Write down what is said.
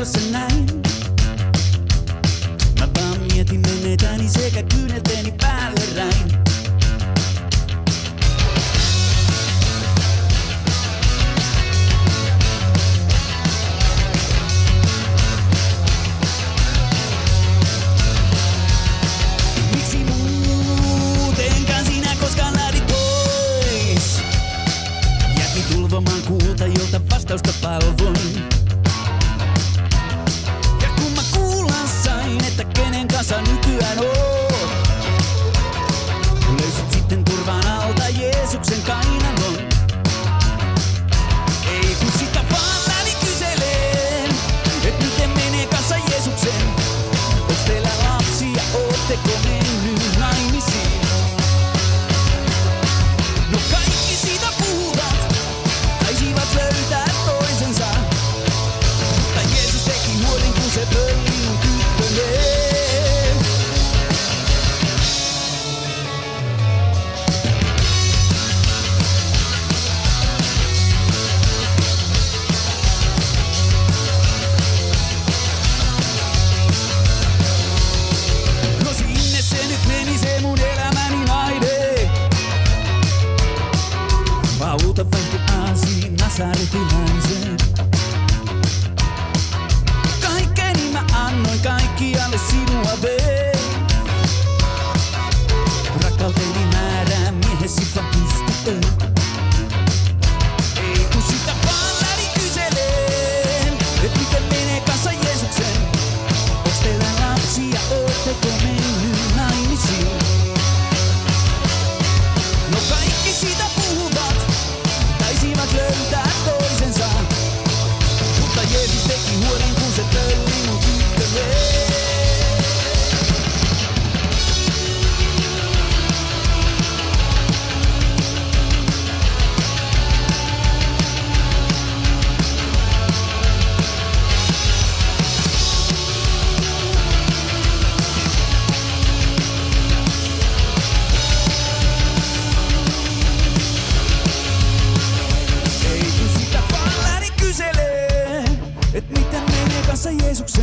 usko se näin. Mä vaan mietin menetäni sekä kyynelteeni päälle räin. Miksi muutenkaan sinä koskaan lähdit pois? Jätin tulvomaan kuulta, jolta vastausta palvoin. Ja kun mä kuulla sain, että kenen kanssa nykyään oot, löysit sitten turvan alta Jeesuksen kainalon. Ei kun sitä vaan lähdin kyseleen, et miten menee kanssa Jeesuksen. Onks teillä lapsia, ootteko mennyt naimisiin? No kaikki siitä puhuvat, taisivat löytää toisensa. Mutta Jeesus teki huolin, kun se pölli mun tyttölleen. No sinne se nyt meni se mun elämäni naide. Vauta vaihtui Aasiin nasaretilaiseen. Kaikkeni mä annoin, kaikkialle sinua vein. Rakkauteni määrää miehesi vaan pystyyn. Ei kun sitä vaan lähdin kyseleen, et miten menee kanssa Jeesuksen. Onks teillä lapsia, ootteko mennyt naimisiin? No kaikki siitä puhuvat, taisivat löytää toisensa. Mutta Jeesus teki huolin, kun se pölli mun tyttölleen. Ei kun sitä vaan lähdin kyseleen, et miten menee kanssa Jeesuksen.